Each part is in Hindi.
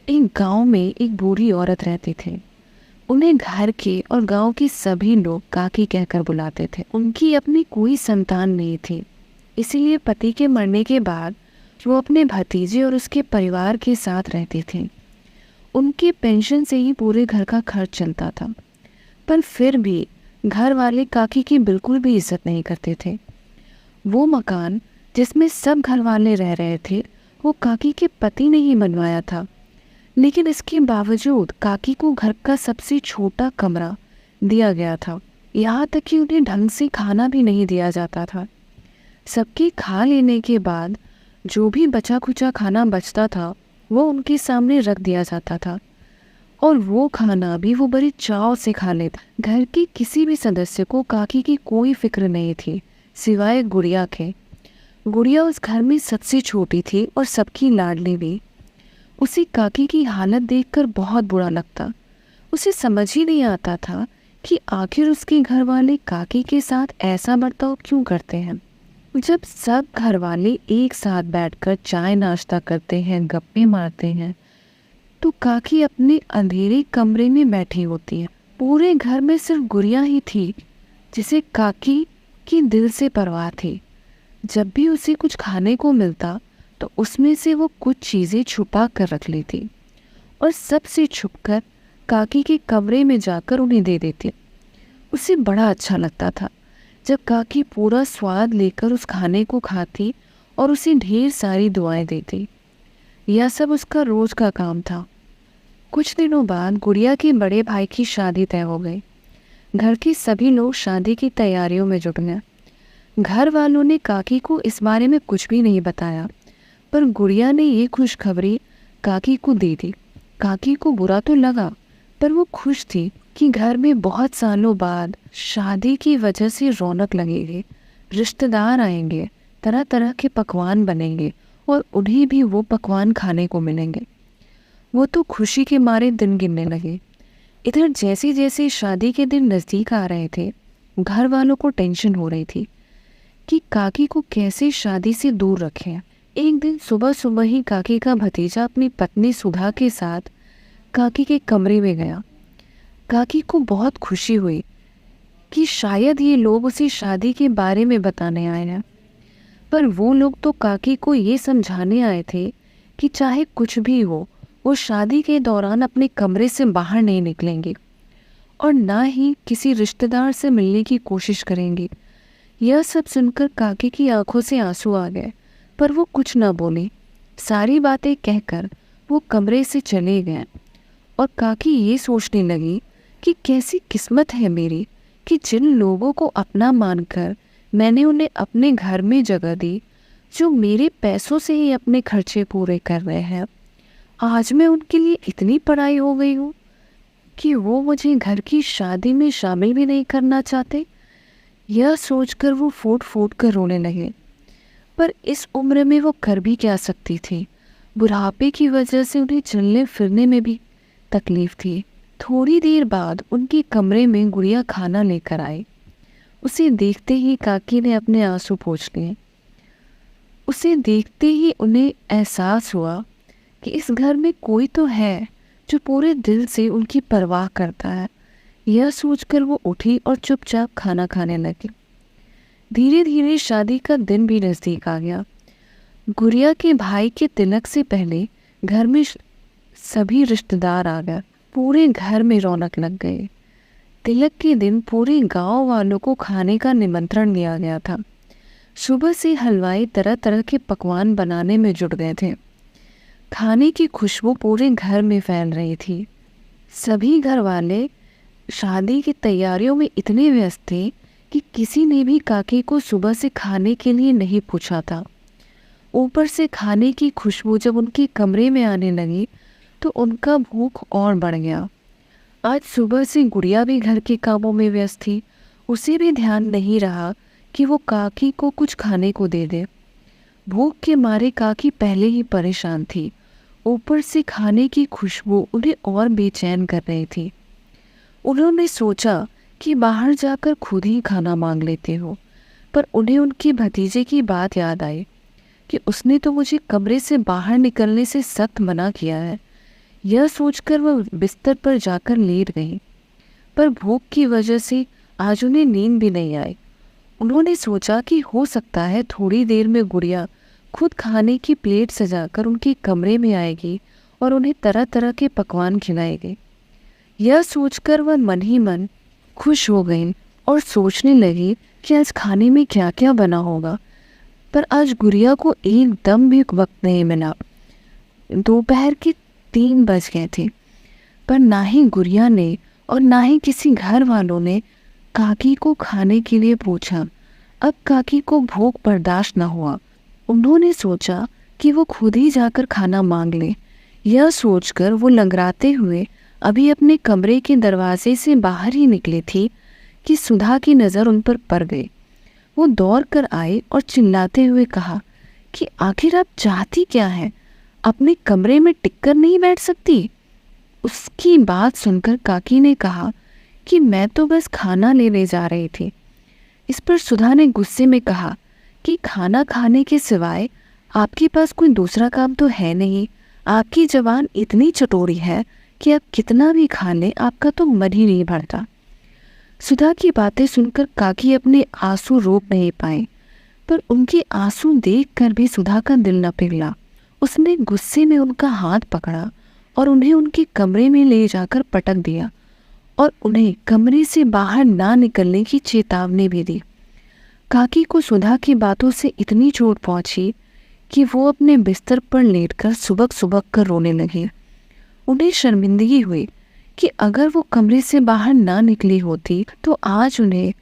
एक गांव में एक बूढ़ी औरत रहती थी। उन्हें घर के और गांव के सभी लोग काकी कहकर बुलाते थे। उनकी अपनी कोई संतान नहीं थी, इसीलिए पति के मरने के बाद वो अपने भतीजे और उसके परिवार के साथ रहती थी। उनकी पेंशन से ही पूरे घर का खर्च चलता था, पर फिर भी घर वाले काकी की बिल्कुल भी इज्जत नहीं करते थे। वो मकान जिसमें सब घर वाले रह रहे थे, वो काकी के पति ने ही बनवाया था। लेकिन इसके बावजूद काकी को घर का सबसे छोटा कमरा दिया गया था। यहाँ तक कि उन्हें ढंग से खाना भी नहीं दिया जाता था। सबके खा लेने के बाद जो भी बचा खुचा खाना बचता था वो उनके सामने रख दिया जाता था, और वो खाना भी वो बड़े चाव से खा लेते। घर के किसी भी सदस्य को काकी की कोई फिक्र नहीं थी, सिवाय गुड़िया के। गुड़िया उस घर में सबसे छोटी थी और सबकी लाडली भी। उसे काकी की हालत देखकर बहुत बुरा लगता। उसे समझ ही नहीं आता था कि आखिर उसके घर वाले काकी के साथ ऐसा बर्ताव क्यों करते हैं। जब सब घर वाले एक साथ बैठकर चाय नाश्ता करते हैं, गप्पे मारते हैं, तो काकी अपने अंधेरे कमरे में बैठी होती है। पूरे घर में सिर्फ गुड़िया ही थी जिसे काकी की दिल से परवाह थी। जब भी उसे कुछ खाने को मिलता तो उसमें से वो कुछ चीज़ें छुपा कर रख लेती और सबसे छुपकर काकी के कमरे में जाकर उन्हें दे देती। उसे बड़ा अच्छा लगता था जब काकी पूरा स्वाद लेकर उस खाने को खाती और उसे ढेर सारी दुआएं देती। यह सब उसका रोज का काम था। कुछ दिनों बाद गुड़िया के बड़े भाई की शादी तय हो गई। घर के सभी लोग शादी की तैयारियों में जुट गए। घर वालों ने काकी को इस बारे में कुछ भी नहीं बताया, पर गुड़िया ने ये खुशखबरी काकी को दे दी। काकी को बुरा तो लगा, पर वो खुश थी कि घर में बहुत सालों बाद शादी की वजह से रौनक लगेगी, रिश्तेदार आएंगे, तरह तरह के पकवान बनेंगे और उन्हें भी वो पकवान खाने को मिलेंगे। वो तो खुशी के मारे दिन गिनने लगे। इधर जैसे जैसे शादी के दिन नज़दीक आ रहे थे, घर वालों को टेंशन हो रही थी कि काकी को कैसे शादी से दूर रखें। एक दिन सुबह सुबह ही काकी का भतीजा अपनी पत्नी सुधा के साथ काकी के कमरे में गया। काकी को बहुत खुशी हुई कि शायद ये लोग उसे शादी के बारे में बताने आए हैं, पर वो लोग तो काकी को ये समझाने आए थे कि चाहे कुछ भी हो, वो शादी के दौरान अपने कमरे से बाहर नहीं निकलेंगे और ना ही किसी रिश्तेदार से मिलने की कोशिश करेंगे। यह सब सुनकर काकी की आंखों से आंसू आ गए, पर वो कुछ ना बोली। सारी बातें कहकर वो कमरे से चले गए और काकी ये सोचने लगी कि कैसी किस्मत है मेरी कि जिन लोगों को अपना मानकर मैंने उन्हें अपने घर में जगह दी, जो मेरे पैसों से ही अपने खर्चे पूरे कर रहे हैं, आज मैं उनके लिए इतनी पढ़ाई हो गई हूँ कि वो मुझे घर की शादी में शामिल भी नहीं करना चाहते। यह सोचकर वो फूट फूट कर रोने लगे। पर इस उम्र में वो कर भी क्या सकती थी। बुढ़ापे की वजह से उन्हें चलने फिरने में भी तकलीफ थी। थोड़ी देर बाद उनके कमरे में गुड़िया खाना लेकर आई। उसे देखते ही काकी ने अपने आंसू पोंछ लिए। उसे देखते ही उन्हें एहसास हुआ कि इस घर में कोई तो है जो पूरे दिल से उनकी परवाह करता है। यह सोचकर वो उठी और चुपचाप खाना खाने लगी। धीरे धीरे शादी का दिन भी नज़दीक आ गया। गुड़िया के भाई के तिलक से पहले घर में सभी रिश्तेदार आ गए। पूरे घर में रौनक लग गई। तिलक के दिन पूरे गांव वालों को खाने का निमंत्रण दिया गया था। सुबह से हलवाई तरह तरह के पकवान बनाने में जुट गए थे। खाने की खुशबू पूरे घर में फैल रही थी। सभी घर वाले शादी की तैयारियों में इतने व्यस्त थे कि किसी ने भी काकी को सुबह से खाने के लिए नहीं पूछा था। ऊपर से खाने की खुशबू जब उनके कमरे में आने लगी तो उनका भूख और बढ़ गया। आज सुबह से गुड़िया भी घर के कामों में व्यस्त थी। उसे भी ध्यान नहीं रहा कि वो काकी को कुछ खाने को दे दे। भूख के मारे काकी पहले ही परेशान थी, ऊपर से खाने की खुशबू उन्हें और बेचैन कर रही थी। उन्होंने सोचा कि बाहर जाकर खुद ही खाना मांग लेते हो, पर उन्हें उनके भतीजे की बात याद आई कि उसने तो मुझे कमरे से बाहर निकलने से सख्त मना किया है। यह सोचकर वह बिस्तर पर जाकर लेट गई, पर भूख की वजह से आज उन्हें नींद भी नहीं आई। उन्होंने सोचा कि हो सकता है थोड़ी देर में गुड़िया खुद खाने की प्लेट सजाकर उनके कमरे में आएगी और उन्हें तरह तरह के पकवान खिलाएगी। यह सोचकर वह मन ही मन खुश हो गई और सोचने लगी कि आज खाने में क्या क्या बना होगा। पर आज गुड़िया को एकदम भी वक्त नहीं मिला। दोपहर के 3 बज गए थे, पर ना ही गुड़िया ने और ना ही किसी घर वालों ने काकी को खाने के लिए पूछा। अब काकी को भूख बर्दाश्त न हुआ। उन्होंने सोचा कि वो खुद ही जाकर खाना मांग ले। यह सोचकर वो लंगड़ाते हुए अभी अपने कमरे के दरवाजे से बाहर ही निकली थी कि सुधा की नज़र उन पर पड़ गई। वो दौड़ कर आई और चिल्लाते हुए कहा कि आखिर आप चाहती क्या है? अपने कमरे में टिककर नहीं बैठ सकती? उसकी बात सुनकर काकी ने कहा कि मैं तो बस खाना लेने जा रही थी। इस पर सुधा ने गुस्से में कहा कि खाना खाने के सिवाय आपके पास कोई दूसरा काम तो है नहीं। आपकी जबान इतनी चटोरी है कि आप कितना भी खा लें आपका तो मन ही नहीं भरता। सुधा की बातें सुनकर काकी अपने आंसू रोक नहीं पाए, पर उनके आंसू देखकर भी सुधा का दिल न पिघला। उसने गुस्से में उनका हाथ पकड़ा और उन्हें उनके कमरे में ले जाकर पटक दिया और उन्हें कमरे से बाहर ना निकलने की चेतावनी भी दी। काकी को सुधा की बातों से इतनी चोट पहुंची कि वो अपने बिस्तर पर लेटकर सुबक सुबक कर रोने लगी। उन्हें शर्मिंदगी हुई कि अगर वो कमरे से बाहर ना निकली होती तो आज उन्हें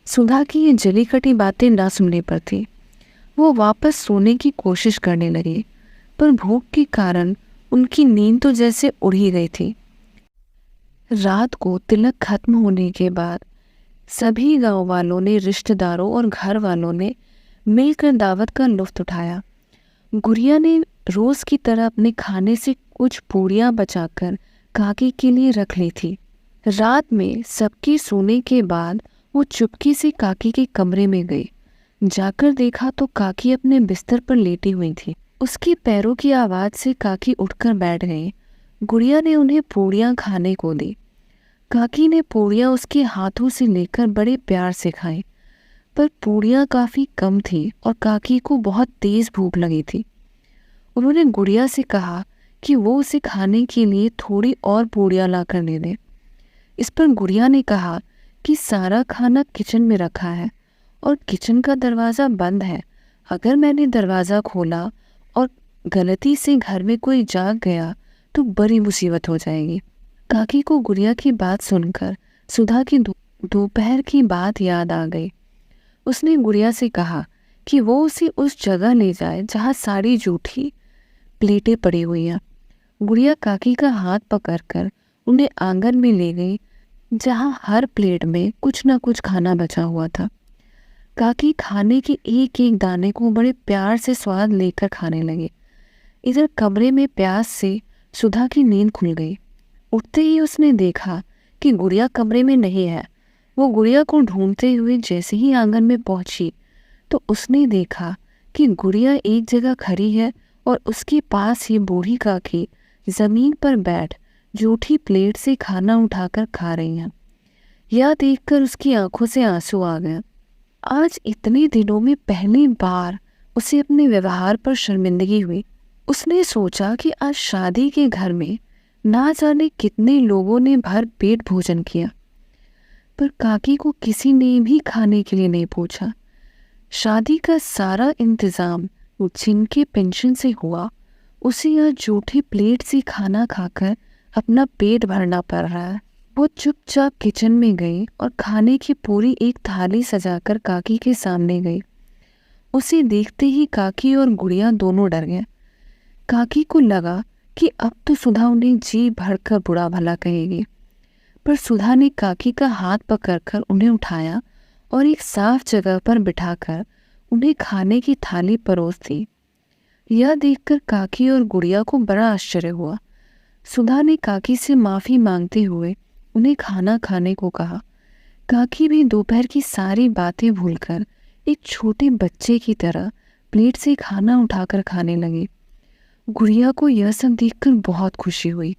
सुधा की ये जली कटी बातें ना सुननी पड़ती। वो वापस सोने की कोशिश करने लगी, पर भूख के कारण उनकी नींद तो जैसे उड़ ही गई थी। रात को तिलक खत्म होने के बाद सभी गांव वालों ने, रिश्तेदारों और घर वालों ने मिलकर दावत का लुत्फ उठाया। गुड़िया ने रोज की तरह अपने खाने से कुछ पूड़ियाँ बचाकर काकी के लिए रख ली थी। रात में सबके सोने के बाद वो चुपके से काकी के कमरे में गई। जाकर देखा तो काकी अपने बिस्तर पर लेटी हुई थी। उसके पैरों की आवाज़ से काकी उठकर बैठ गई। गुड़िया ने उन्हें पूड़ियाँ खाने को दी। काकी ने पूड़ियाँ उसके हाथों से लेकर बड़े प्यार से खाई, पर पूड़ियाँ काफ़ी कम थी और काकी को बहुत तेज़ भूख लगी थी। उन्होंने गुड़िया से कहा कि वो उसे खाने के लिए थोड़ी और पूड़ियाँ ला कर दे दे। इस पर गुड़िया ने कहा कि सारा खाना किचन में रखा है और किचन का दरवाज़ा बंद है। अगर मैंने दरवाज़ा खोला और गलती से घर में कोई जाग गया तो बड़ी मुसीबत हो जाएगी। काकी को गुड़िया की बात सुनकर सुधा की दोपहर की बात याद आ गई। उसने गुड़िया से कहा कि वो उसे उस जगह ले जाए जहाँ सारी जूठी प्लेटें पड़ी हुई हैं। गुड़िया काकी का हाथ पकड़कर उन्हें आंगन में ले गई, जहाँ हर प्लेट में कुछ न कुछ खाना बचा हुआ था। काकी खाने के एक एक दाने को बड़े प्यार से स्वाद लेकर खाने लगे। इधर कमरे में प्यास से सुधा की नींद खुल गई। उठते ही उसने देखा कि गुड़िया कमरे में नहीं है। वो गुड़िया को ढूंढते हुए जैसे ही आंगन में पहुंची तो उसने देखा कि गुड़िया एक जगह खड़ी है और उसके पास ही बूढ़ी काकी ज़मीन पर बैठ जूठी प्लेट से खाना उठाकर खा रही हैं। यह देखकर उसकी आंखों से आंसू आ गए। आज इतने दिनों में पहली बार उसे अपने व्यवहार पर शर्मिंदगी हुई। उसने सोचा कि आज शादी के घर में ना जाने कितने लोगों ने भर पेट भोजन किया, पर काकी को किसी ने भी खाने के लिए नहीं पूछा। शादी का सारा इंतज़ाम जिनके पेंशन से हुआ, उसे यह जूठी प्लेट से खाना खाकर अपना पेट भरना पड़ रहा है। वो चुपचाप किचन में गई और खाने की पूरी एक थाली सजाकर काकी के सामने गई। उसे देखते ही काकी और गुड़िया दोनों डर गए। काकी को लगा कि अब तो सुधा उन्हें जी भरकर बुरा भला कहेगी, पर सुधा ने काकी का हाथ पकड़कर उन्हें उठाया और एक साफ जगह पर बिठाकर उन्हें खाने की थाली परोस दी। यह देखकर काकी और गुड़िया को बड़ा आश्चर्य हुआ। सुधा ने काकी से माफ़ी मांगते हुए उन्हें खाना खाने को कहा। काकी भी दोपहर की सारी बातें भूलकर एक छोटे बच्चे की तरह प्लेट से खाना उठाकर खाने लगी। गुड़िया को यह सब देखकर बहुत खुशी हुई।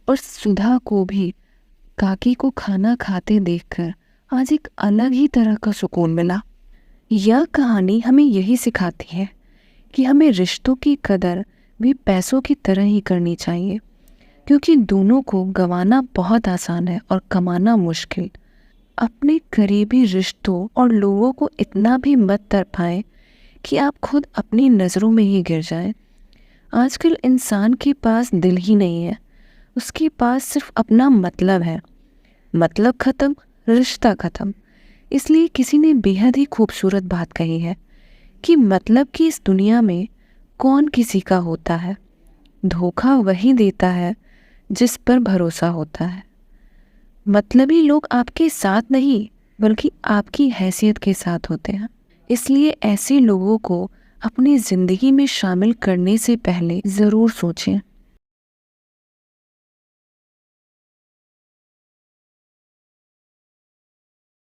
और सुधा को भी काकी को खाना खाते देखकर आज एक अलग ही तरह का सुकून मिला। यह कहानी हमें यही सिखाती है कि हमें रिश्तों की कदर भी पैसों की तरह ही करनी चाहिए, क्योंकि दोनों को गंवाना बहुत आसान है और कमाना मुश्किल। अपने करीबी रिश्तों और लोगों को इतना भी मत तरफाएं कि आप खुद अपनी नज़रों में ही गिर जाएं। आजकल इंसान के पास दिल ही नहीं है, उसके पास सिर्फ अपना मतलब है। मतलब ख़त्म, रिश्ता ख़त्म। इसलिए किसी ने बेहद ही खूबसूरत बात कही है कि मतलब की इस दुनिया में कौन किसी का होता है, धोखा वही देता है जिस पर भरोसा होता है। मतलबी लोग आपके साथ नहीं बल्कि आपकी हैसियत के साथ होते हैं। इसलिए ऐसे लोगों को अपनी ज़िंदगी में शामिल करने से पहले ज़रूर सोचें।